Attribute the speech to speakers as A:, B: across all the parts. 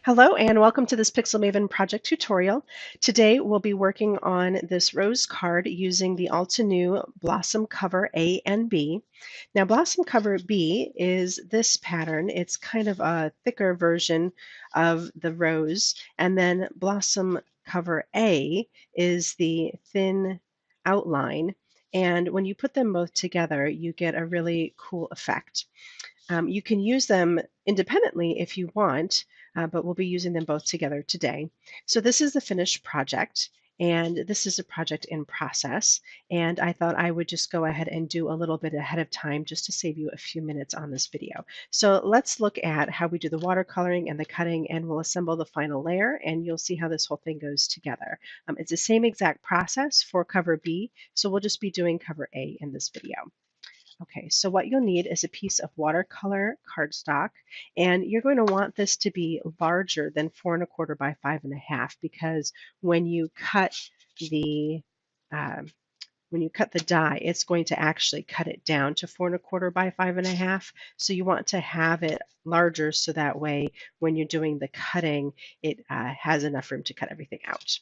A: Hello and welcome to this Pixel Maven project tutorial. Today we'll be working on this rose card using the altenew Blossom Cover A and B. Now Blossom Cover B is this pattern. It's kind of a thicker version of the rose, and then Blossom Cover A is the thin outline. And when you put them both together, you get a really cool effect. You can use them independently if you want, but we'll be using them both together today. So this is the finished project, and this is a project in process. And I thought I would just go ahead and do a little bit ahead of time just to save you a few minutes on this video. So let's look at how we do the watercoloring and the cutting, and we'll assemble the final layer, and you'll see how this whole thing goes together. It's the same exact process for cover B, so we'll just be doing cover A in this video. Okay, so what you'll need is a piece of watercolor cardstock, and you're going to want this to be larger than 4¼ by 5½ because when you cut the uh, die, it's going to actually cut it down to 4¼ by 5½. So you want to have it larger so that way when you're doing the cutting, it has enough room to cut everything out.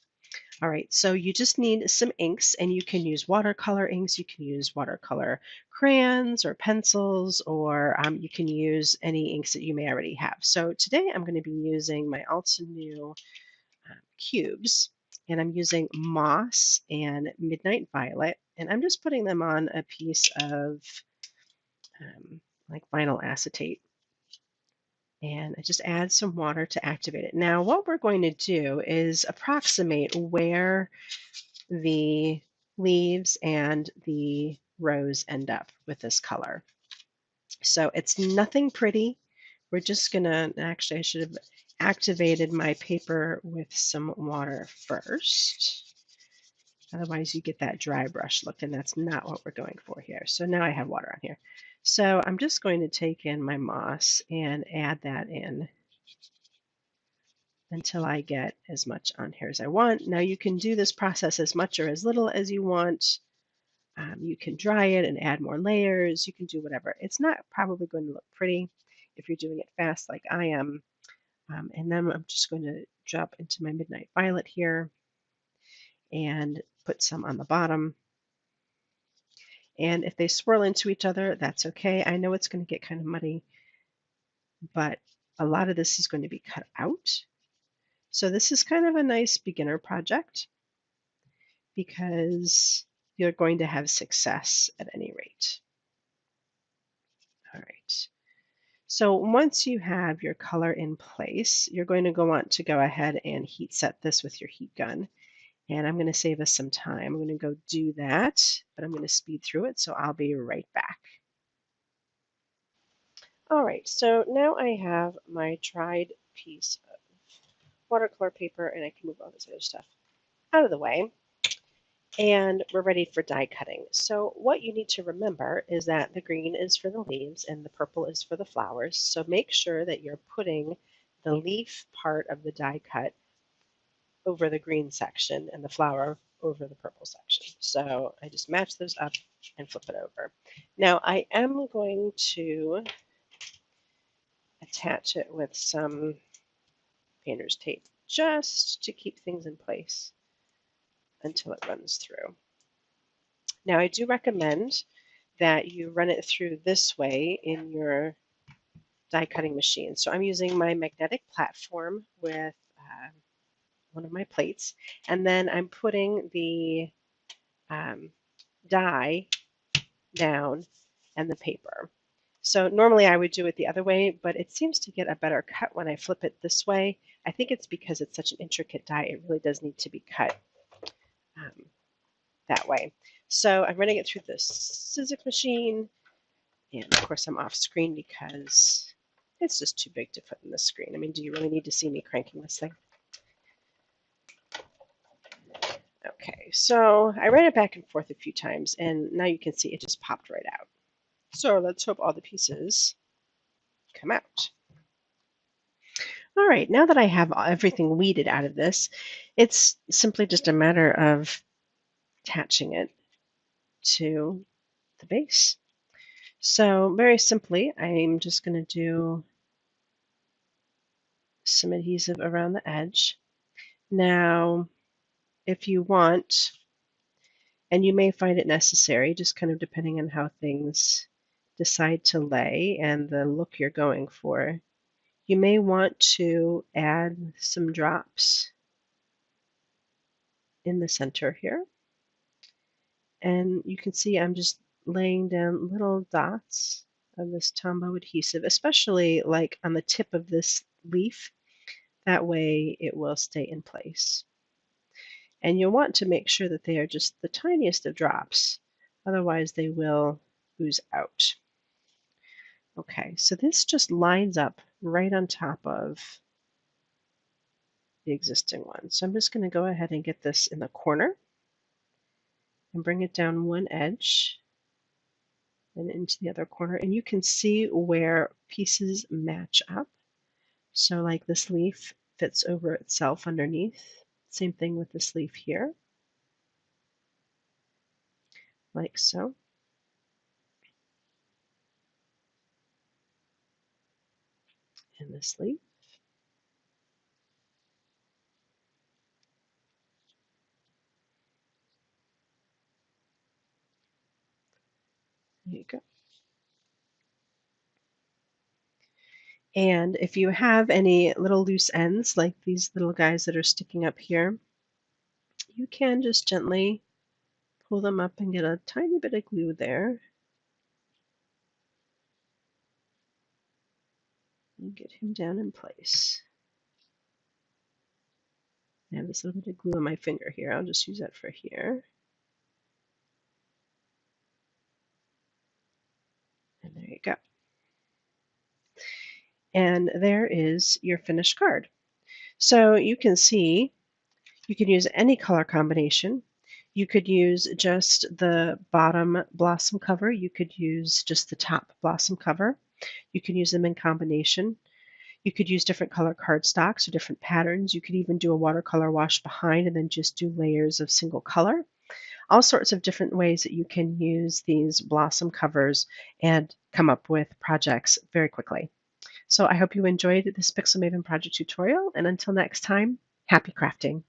A: All right, so you just need some inks, and you can use watercolor inks, you can use watercolor crayons or pencils, or you can use any inks that you may already have. So today I'm going to be using my altenew cubes, and I'm using moss and midnight violet, and I'm just putting them on a piece of like vinyl acetate. And I just add some water to activate it. Now what we're going to do is approximate where the leaves and the rose end up with this color. So it's nothing pretty. We're just gonna, actually I should have activated my paper with some water first. Otherwise you get that dry brush look, and that's not what we're going for here. So now I have water on here. So I'm just going to take in my moss and add that in until I get as much on here as I want. Now you can do this process as much or as little as you want. You can dry it and add more layers. You can do whatever. It's not probably going to look pretty if you're doing it fast like I am. And then I'm just going to drop into my midnight violet here and put some on the bottom. And if they swirl into each other, that's okay. I know it's going to get kind of muddy, but a lot of this is going to be cut out. So this is kind of a nice beginner project because you're going to have success at any rate. All right. So once you have your color in place, you're going to want to go ahead and heat set this with your heat gun. And I'm going to save us some time. I'm going to go do that, but I'm going to speed through it, so I'll be right back. All right, so now I have my dried piece of watercolor paper, and I can move all this other stuff out of the way. And we're ready for die cutting. So what you need to remember is that the green is for the leaves and the purple is for the flowers. So make sure that you're putting the leaf part of the die cut over the green section and the flower over the purple section. So I just match those up and flip it over. Now I am going to attach it with some painter's tape just to keep things in place until it runs through. Now I do recommend that you run it through this way in your die cutting machine. So I'm using my magnetic platform with one of my plates, and then I'm putting the die down and the paper. So normally I would do it the other way, but it seems to get a better cut when I flip it this way. I think it's because it's such an intricate die, it really does need to be cut that way. So I'm running it through the Sizzix machine, and of course I'm off screen because it's just too big to put in the screen. I mean, do you really need to see me cranking this thing? Okay, so I ran it back and forth a few times, and now you can see it just popped right out. So let's hope all the pieces come out. All right, now that I have everything weeded out of this, it's simply just a matter of attaching it to the base. So very simply, I'm just going to do some adhesive around the edge. Now, if you want, and you may find it necessary, just kind of depending on how things decide to lay and the look you're going for, you may want to add some drops in the center here. And you can see I'm just laying down little dots of this Tombow adhesive, especially like on the tip of this leaf. That way it will stay in place. And you'll want to make sure that they are just the tiniest of drops, otherwise they will ooze out. Okay, so this just lines up right on top of the existing one. So I'm just going to go ahead and get this in the corner and bring it down one edge and into the other corner. And you can see where pieces match up. So like this leaf fits over itself underneath. Same thing with this leaf here, like so. And this leaf. There you go. And if you have any little loose ends, like these little guys that are sticking up here, you can just gently pull them up and get a tiny bit of glue there. And get him down in place. I have this little bit of glue on my finger here. I'll just use that for here. And there you go. And there is your finished card. So you can see you can use any color combination. You could use just the bottom blossom cover. You could use just the top blossom cover. You can use them in combination. You could use different color cardstocks or different patterns. You could even do a watercolor wash behind and then just do layers of single color. All sorts of different ways that you can use these blossom covers and come up with projects very quickly. So I hope you enjoyed this Pixel Maven project tutorial, and until next time, happy crafting.